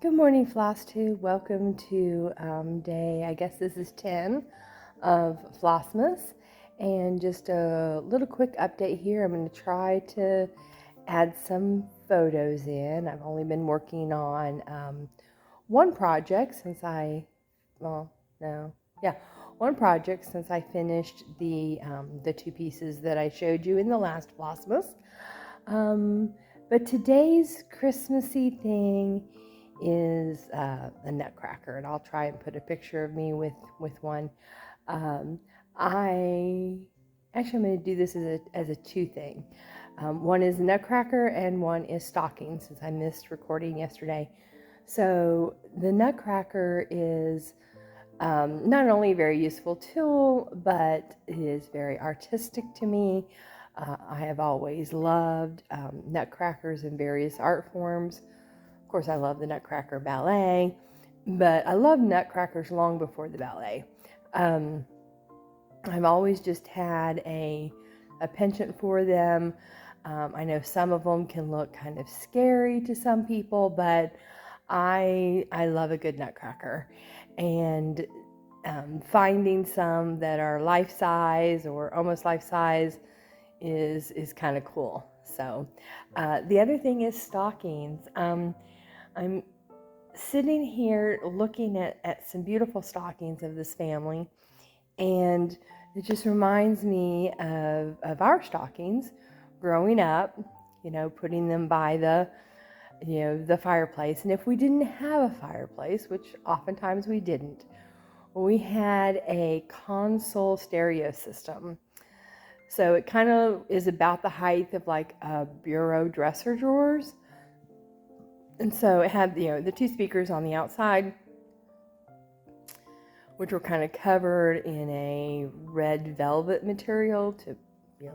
Good morning, Floss 2. Welcome to day, I guess this is 10 of Flossmas. And just a little quick update here. I'm going to try to add some photos in. I've only been working on one project since one project since I finished the two pieces that I showed you in the last Flossmas. But today's Christmassy thing is a Nutcracker, and I'll try and put a picture of me with one. Um, I'm going to do this as a two thing. One is Nutcracker and one is Stockings, since I missed recording yesterday. So the Nutcracker is not only a very useful tool, but it is very artistic to me. I have always loved nutcrackers in various art forms. Of course, I love the Nutcracker ballet, but I loved nutcrackers long before the ballet. I've always just had a penchant for them. I know some of them can look kind of scary to some people, but I love a good nutcracker. And finding some that are life size or almost life size is kind of cool. So the other thing is stockings. I'm sitting here looking at some beautiful stockings of this family, and it just reminds me of our stockings growing up, putting them by the fireplace. And if we didn't have a fireplace, which oftentimes we didn't, we had a console stereo system. So it kind of is about the height of like a bureau dresser drawers. And so it had, the two speakers on the outside, which were kind of covered in a red velvet material to be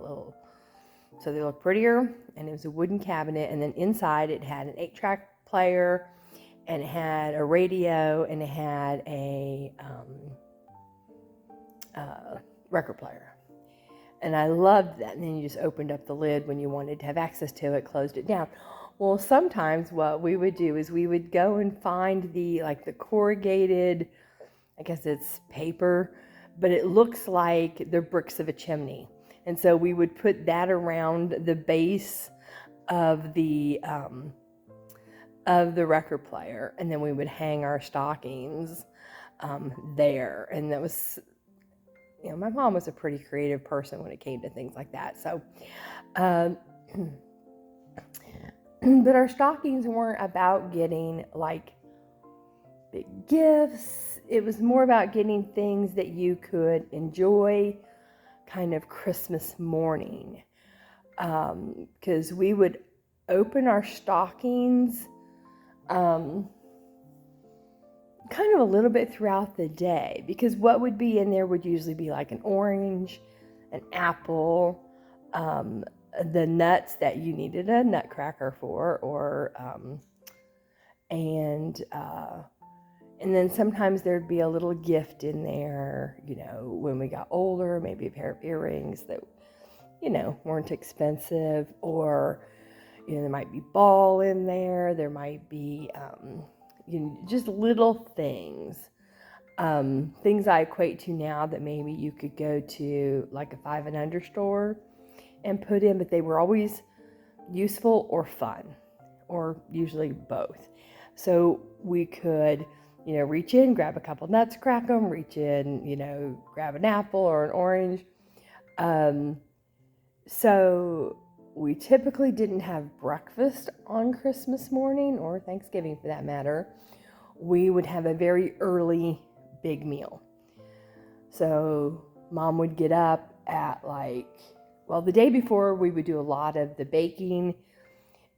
so they look prettier. And it was a wooden cabinet. And then inside it had an 8-track player, and it had a radio, and it had a record player. And I loved that. And then you just opened up the lid when you wanted to have access to it, closed it down. Well, sometimes what we would do is we would go and find the corrugated, I guess it's paper, but it looks like the bricks of a chimney. And so we would put that around the base of the record player, and then we would hang our stockings there. And that was, my mom was a pretty creative person when it came to things like that. So, but our stockings weren't about getting big gifts. It was more about getting things that you could enjoy kind of Christmas morning. Because we would open our stockings kind of a little bit throughout the day, because what would be in there would usually be like an orange, an apple, the nuts that you needed a nutcracker for, or and then sometimes there'd be a little gift in there, when we got older, maybe a pair of earrings that, weren't expensive, or, there might be ball in there might be, just little things. Things I equate to now that maybe you could go to like a 5 and under store and put in, but they were always useful or fun, or usually both. So we could, reach in, grab a couple nuts, crack them, reach in, grab an apple or an orange. So we typically didn't have breakfast on Christmas morning, or Thanksgiving for that matter. We would have a very early big meal. So Mom would get up at the day before we would do a lot of the baking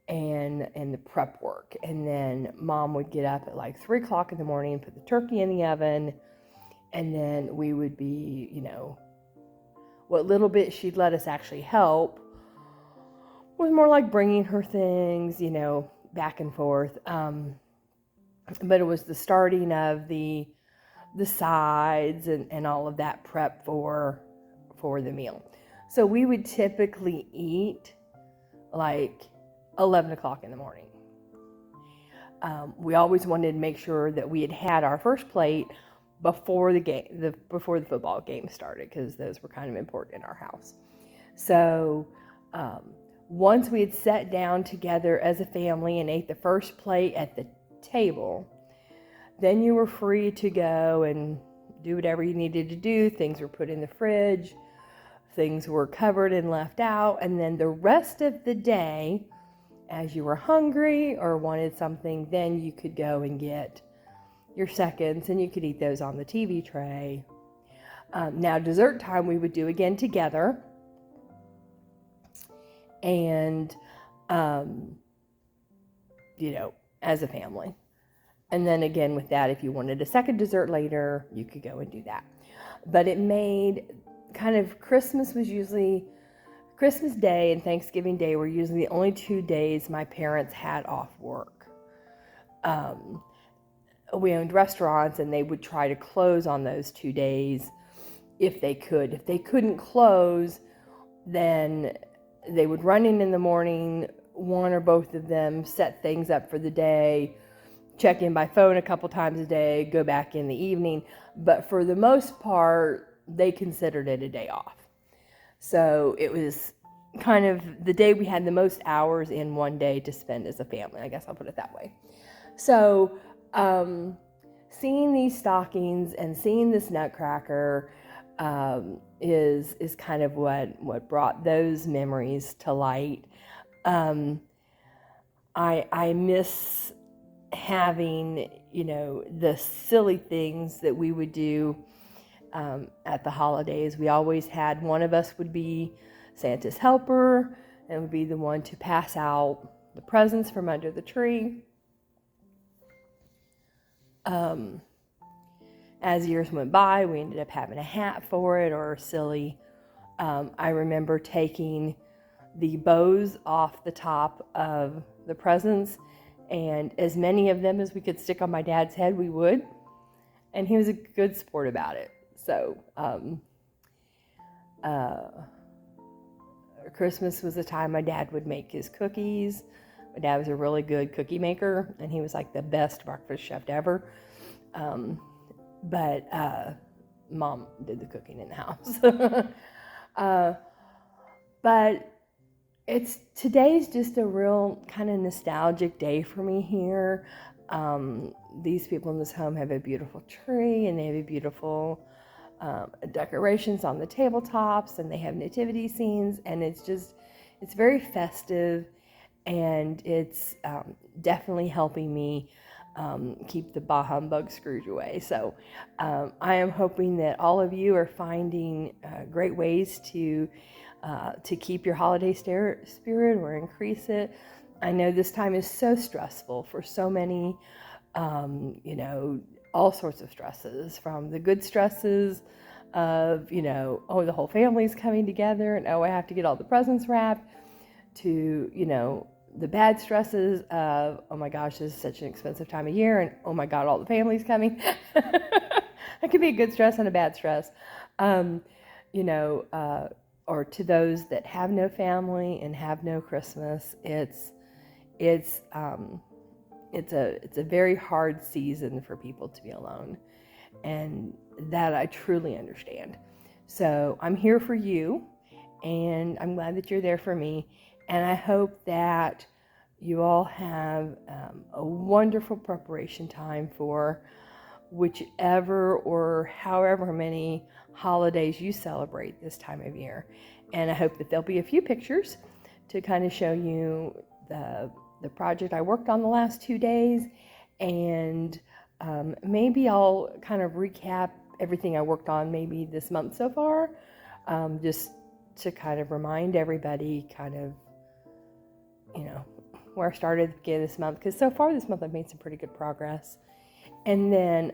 and the prep work. And then Mom would get up at 3 o'clock in the morning and put the turkey in the oven. And then we would be, what little bit she'd let us actually help was more like bringing her things, back and forth. But it was the starting of the sides and all of that prep for the meal. So we would typically eat 11 o'clock in the morning. We always wanted to make sure that we had our first plate before before the football game started, because those were kind of important in our house. So once we had sat down together as a family and ate the first plate at the table, then you were free to go and do whatever you needed to do. Things were put in the fridge, things were covered and left out, and then the rest of the day, as you were hungry or wanted something, then you could go and get your seconds, and you could eat those on the TV tray. Now, dessert time we would do again together, and as a family. And then again with that, if you wanted a second dessert later, you could go and do that. But it made kind of Christmas Day and Thanksgiving Day were usually the only 2 days my parents had off work. We owned restaurants, and they would try to close on those 2 days if they could. If they couldn't close, then they would run in the morning, one or both of them, set things up for the day, check in by phone a couple times a day, go back in the evening. But for the most part, they considered it a day off. So it was kind of the day we had the most hours in one day to spend as a family. I guess I'll put it that way. So seeing these stockings and seeing this Nutcracker is kind of what brought those memories to light. I miss having, the silly things that we would do at the holidays. We always had, one of us would be Santa's helper and would be the one to pass out the presents from under the tree. As years went by, we ended up having a hat for it, or silly. I remember taking the bows off the top of the presents, and as many of them as we could stick on my dad's head, we would. And he was a good sport about it. So Christmas was the time my dad would make his cookies. My dad was a really good cookie maker, and he was like the best breakfast chef ever. But Mom did the cooking in the house. But today's just a real kind of nostalgic day for me here. These people in this home have a beautiful tree, and they have a beautiful decorations on the tabletops, and they have nativity scenes, and it's very festive, and it's definitely helping me keep the bah humbug Scrooge away. So I am hoping that all of you are finding great ways to keep your holiday spirit or increase it. I know this time is so stressful for so many, all sorts of stresses, from the good stresses of, the whole family's coming together, and I have to get all the presents wrapped, to, the bad stresses of, oh my gosh, this is such an expensive time of year, and oh my God, all the family's coming. That could be a good stress and a bad stress. Or to those that have no family and have no Christmas, it's a very hard season for people to be alone, and that I truly understand. So I'm here for you, and I'm glad that you're there for me, and I hope that you all have a wonderful preparation time for whichever or however many holidays you celebrate this time of year. And I hope that there'll be a few pictures to kind of show you the project I worked on the last 2 days, and maybe I'll kind of recap everything I worked on maybe this month so far, just to kind of remind everybody kind of, where I started at the beginning of this month, because so far this month I've made some pretty good progress. And then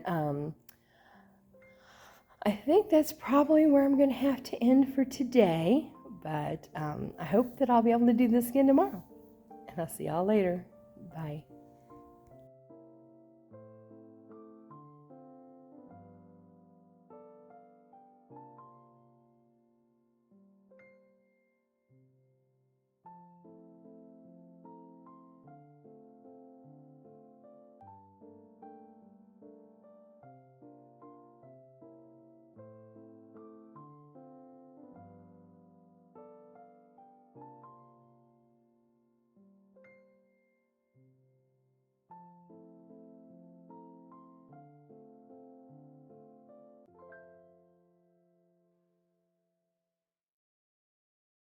I think that's probably where I'm going to have to end for today, but I hope that I'll be able to do this again tomorrow. And I'll see y'all later. Bye.